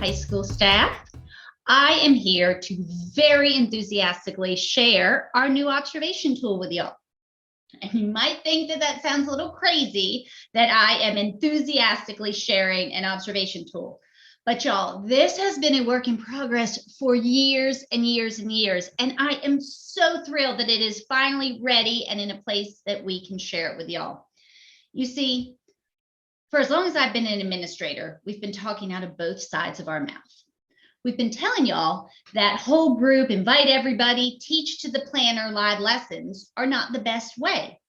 high school staff. I am here to very enthusiastically share our new observation tool with y'all. And you might think that that sounds a little crazy that I am enthusiastically sharing an observation tool. But y'all, this has been a work in progress for years and years and years. And I am so thrilled that it is finally ready and in a place that we can share it with y'all. You see, for as long as I've been an administrator, we've been talking out of both sides of our mouth. We've been telling y'all that whole group, invite everybody, teach to the planner live lessons are not the best way.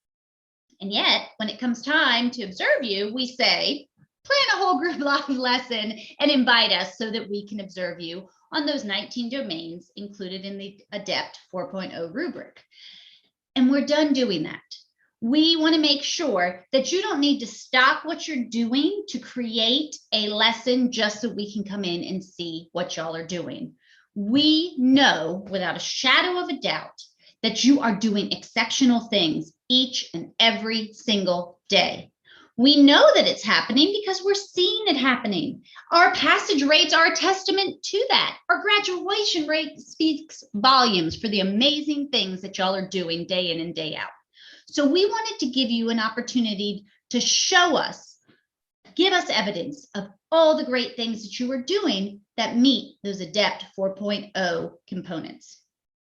And yet, when it comes time to observe you, we say, plan a whole group live lesson and invite us so that we can observe you on those 19 domains included in the ADEPT 4.0 rubric. And we're done doing that. We want to make sure that you don't need to stop what you're doing to create a lesson just so we can come in and see what y'all are doing. We know without a shadow of a doubt that you are doing exceptional things each and every single day. We know that it's happening because we're seeing it happening. Our passage rates are a testament to that. Our graduation rate speaks volumes for the amazing things that y'all are doing day in and day out. So we wanted to give you an opportunity to show us, give us evidence of all the great things that you are doing that meet those ADEPT 4.0 components.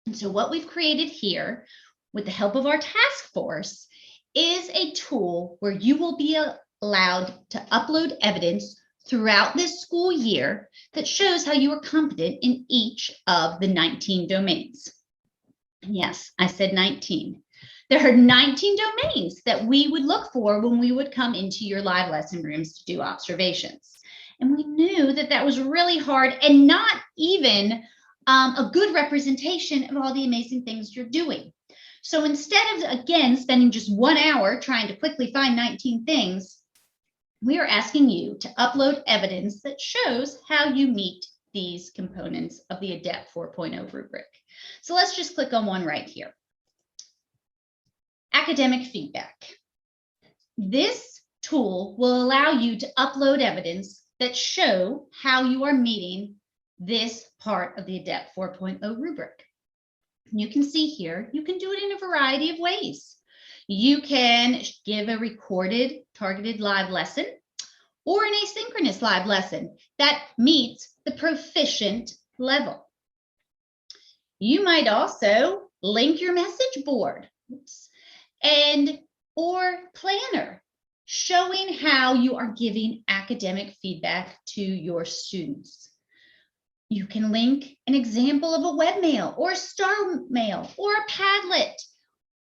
And so what we've created here with the help of our task force is a tool where you will be allowed to upload evidence throughout this school year that shows how you are competent in each of the 19 domains. Yes, I said 19. There are 19 domains that we would look for when we would come into your live lesson rooms to do observations. And we knew that that was really hard and not even a good representation of all the amazing things you're doing. So instead of, again, spending just 1 hour trying to quickly find 19 things, we are asking you to upload evidence that shows how you meet these components of the ADEPT 4.0 rubric. So let's just click on one right here. Academic feedback. This tool will allow you to upload evidence that show how you are meeting this part of the ADEPT 4.0 rubric. You can see here, you can do it in a variety of ways. You can give a recorded, targeted live lesson or an asynchronous live lesson that meets the proficient level. You might also link your message board or planner, showing how you are giving academic feedback to your students. You can link an example of a webmail or a star mail or a Padlet.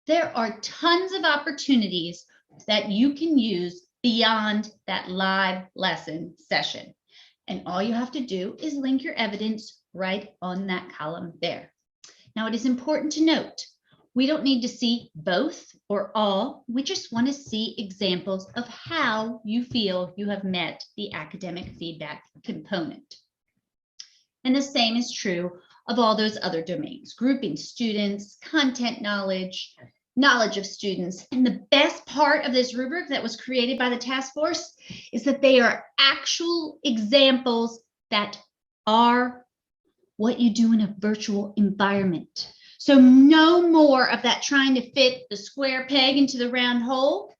There are tons of opportunities that you can use beyond that live lesson session. And all you have to do is link your evidence right on that column there. Now, it is important to note, we don't need to see both or all. We just want to see examples of how you feel you have met the academic feedback component. And the same is true of all those other domains, grouping students, content knowledge, knowledge of students. And the best part of this rubric that was created by the task force is that they are actual examples that are what you do in a virtual environment. So no more of that trying to fit the square peg into the round hole,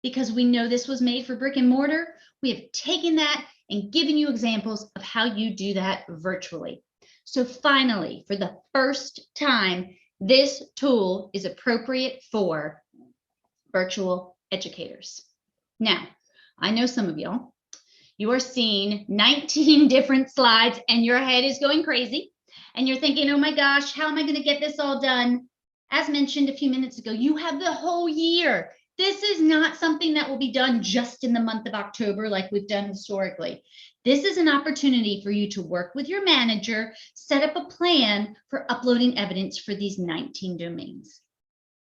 because we know this was made for brick and mortar. We have taken that and given you examples of how you do that virtually. So finally, for the first time, this tool is appropriate for virtual educators. Now, I know some of y'all, you are seeing 19 different slides and your head is going crazy. And you're thinking, oh my gosh, how am I going to get this all done? As mentioned a few minutes ago, you have the whole year. This is not something that will be done just in the month of October like we've done historically. This is an opportunity for you to work with your manager, set up a plan for uploading evidence for these 19 domains.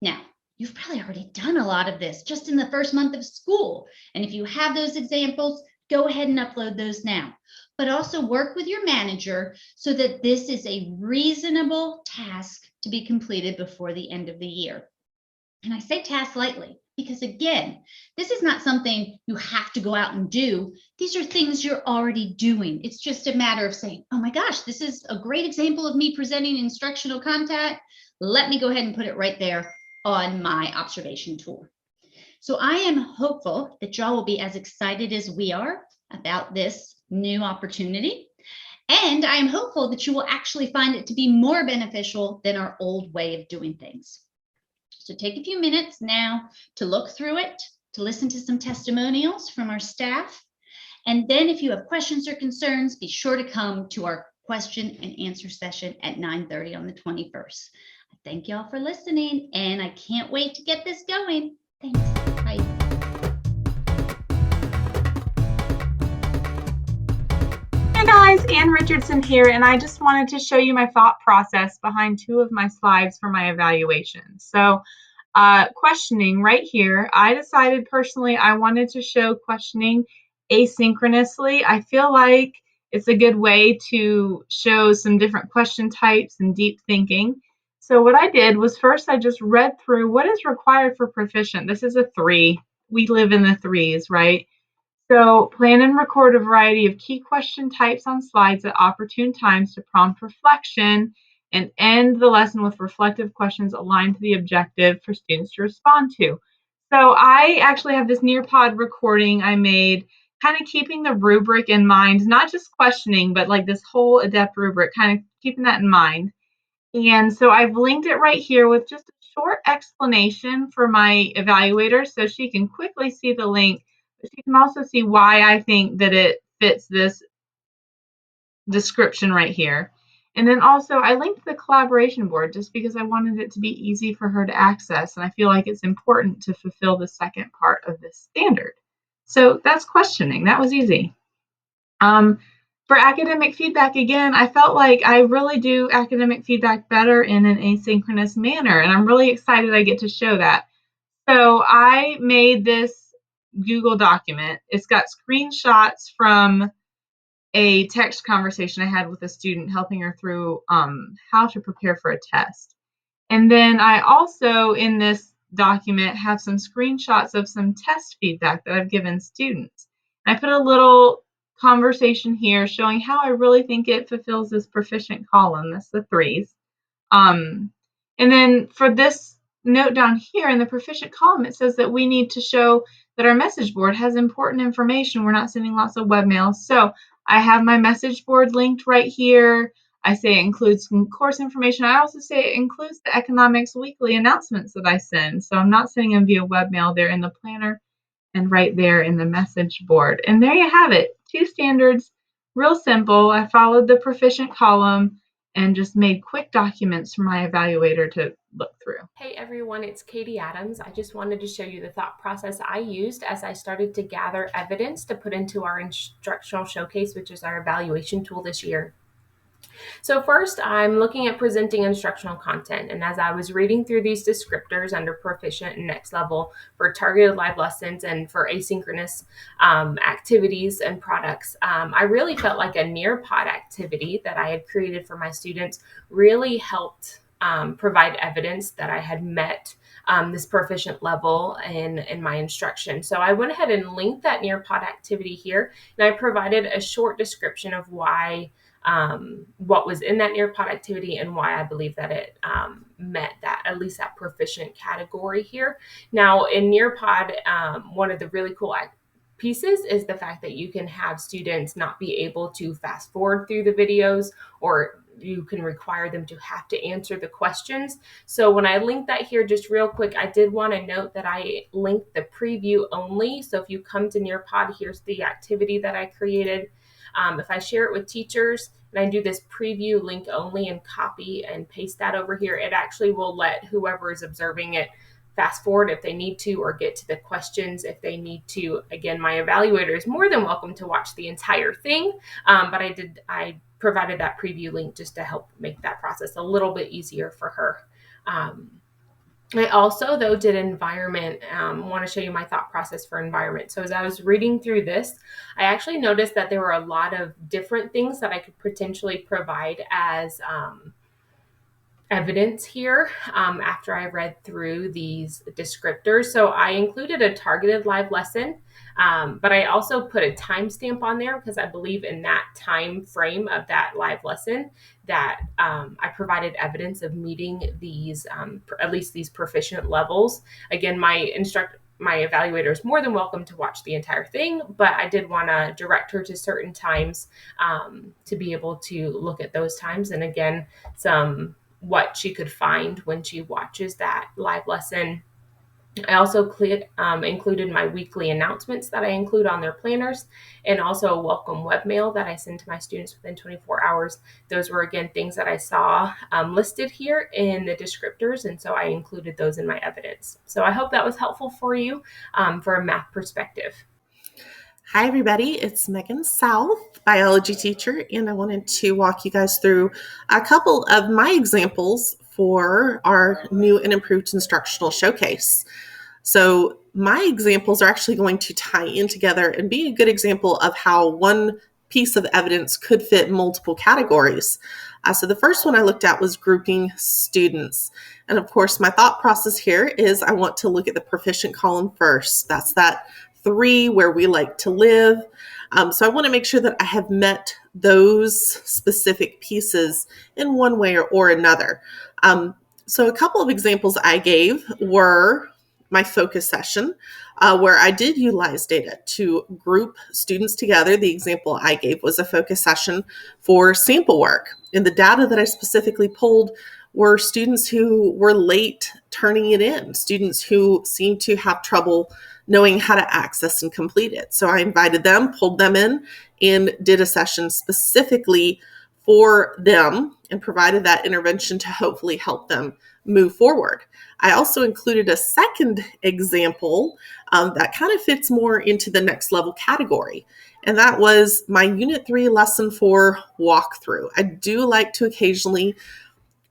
Now, you've probably already done a lot of this just in the first month of school. And if you have those examples, go ahead and upload those now. But also work with your manager so that this is a reasonable task to be completed before the end of the year. And I say task lightly Because again, this is not something you have to go out and do. These are things you're already doing. It's just a matter of saying, oh my gosh, this is a great example of me presenting instructional content. Let me go ahead and put it right there on my observation tool. So I am hopeful that y'all will be as excited as we are about this new opportunity. And I am hopeful that you will actually find it to be more beneficial than our old way of doing things. So take a few minutes now to look through it, to listen to some testimonials from our staff. And then if you have questions or concerns, be sure to come to our question and answer session at 9:30 on the 21st. Thank y'all for listening, and I can't wait to get this going. Thanks. Bye. Hey guys, Ann Richardson here, and I just wanted to show you my thought process behind two of my slides for my evaluation. So, questioning right here, I decided personally I wanted to show questioning asynchronously. I feel like it's a good way to show some different question types and deep thinking. So what I did was first I just read through what is required for proficient. This is a 3. We live in the 3s, right? So plan and record a variety of key question types on slides at opportune times to prompt reflection, and end the lesson with reflective questions aligned to the objective for students to respond to. So I actually have this Nearpod recording I made, kind of keeping the rubric in mind, not just questioning, but like this whole ADEPT rubric, kind of keeping that in mind. And so I've linked it right here with just a short explanation for my evaluator so she can quickly see the link, but she can also see why I think that it fits this description right here. And then also I linked the collaboration board just because I wanted it to be easy for her to access, and I feel like it's important to fulfill the second part of this standard. So that's questioning. That was easy. For academic feedback, again, I felt like I really do academic feedback better in an asynchronous manner, and I'm really excited I get to show that. So I made this Google document. It's got screenshots from a text conversation I had with a student helping her through how to prepare for a test. And then I also, in this document, have some screenshots of some test feedback that I've given students. I put a little conversation here showing how I really think it fulfills this proficient column. That's the 3s. And then for this note down here in the proficient column, it says that we need to show that our message board has important information. We're not sending lots of webmails. So I have my message board linked right here. I say it includes course information. I also say it includes the economics weekly announcements that I send. So I'm not sending them via webmail. They're in the planner and right there in the message board. And there you have it. 2 standards, real simple. I followed the proficient column and just made quick documents for my evaluator to look through. Hey everyone, it's Katie Adams. I just wanted to show you the thought process I used as I started to gather evidence to put into our instructional showcase, which is our evaluation tool this year. So first, I'm looking at presenting instructional content. And as I was reading through these descriptors under proficient and next level for targeted live lessons and for asynchronous activities and products, I really felt like a Nearpod activity that I had created for my students really helped provide evidence that I had met this proficient level in my instruction. So I went ahead and linked that Nearpod activity here, and I provided a short description of why what was in that Nearpod activity and why I believe that it met that, at least that proficient category here. Now in Nearpod, one of the really cool pieces is the fact that you can have students not be able to fast forward through the videos, or you can require them to have to answer the questions. So when I linked that here, just real quick, I did want to note that I linked the preview only. So if you come to Nearpod, here's the activity that I created. If I share it with teachers and I do this preview link only and copy and paste that over here, it actually will let whoever is observing it fast forward if they need to, or get to the questions if they need to. Again, my evaluator is more than welcome to watch the entire thing, but I provided that preview link just to help make that process a little bit easier for her. I also, though, did environment, want to show you my thought process for environment. So as I was reading through this, I actually noticed that there were a lot of different things that I could potentially provide as evidence here after I read through these descriptors. So I included a targeted live lesson, but I also put a timestamp on there because I believe in that time frame of that live lesson that I provided evidence of meeting these, at least these proficient levels. Again, my evaluator is more than welcome to watch the entire thing, but I did want to direct her to certain times to be able to look at those times. And again, what she could find when she watches that live lesson. I also included my weekly announcements that I include on their planners, and also a welcome webmail that I send to my students within 24 hours. Those were, again, things that I saw listed here in the descriptors, and so I included those in my evidence. So I hope that was helpful for you for a math perspective. Hi, everybody. It's Megan South, biology teacher, and I wanted to walk you guys through a couple of my examples for our new and improved instructional showcase. So my examples are actually going to tie in together and be a good example of how one piece of evidence could fit multiple categories. So the first one I looked at was grouping students. And of course, my thought process here is I want to look at the proficient column first. That's that 3 where we like to live. So I want to make sure that I have met those specific pieces in one way or another. So a couple of examples I gave were my focus session, where I did utilize data to group students together. The example I gave was a focus session for sample work. And the data that I specifically pulled were students who were late turning it in, students who seemed to have trouble knowing how to access and complete it. So I invited them, pulled them in, and did a session specifically for them and provided that intervention to hopefully help them move forward. I also included a second example that kind of fits more into the next level category. And that was my Unit 3 Lesson 4 walkthrough. I do like to occasionally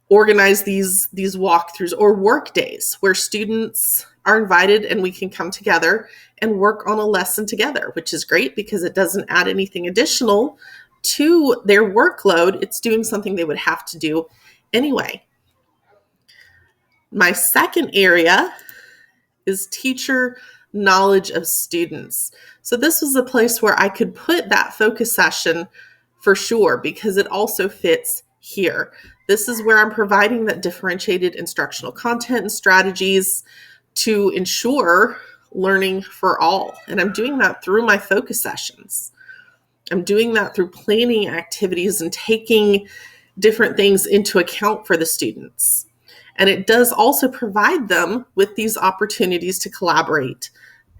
organize these walkthroughs or work days where students are invited and we can come together and work on a lesson together, which is great because it doesn't add anything additional to their workload. It's doing something they would have to do anyway. My second area is teacher knowledge of students. So this was a place where I could put that focus session for sure because it also fits here. This is where I'm providing that differentiated instructional content and strategies to ensure learning for all. And I'm doing that through my focus sessions. I'm doing that through planning activities and taking different things into account for the students. And it does also provide them with these opportunities to collaborate,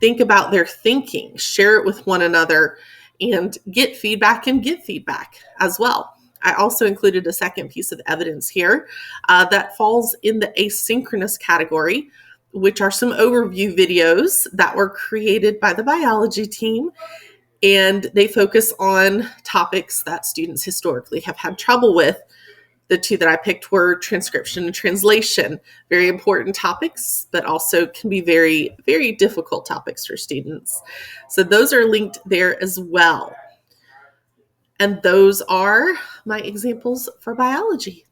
think about their thinking, share it with one another, and get feedback and give feedback as well. I also included a second piece of evidence here that falls in the asynchronous category, which are some overview videos that were created by the biology team. And they focus on topics that students historically have had trouble with. The 2 that I picked were transcription and translation, very important topics, but also can be very, very difficult topics for students. So those are linked there as well. And those are my examples for biology.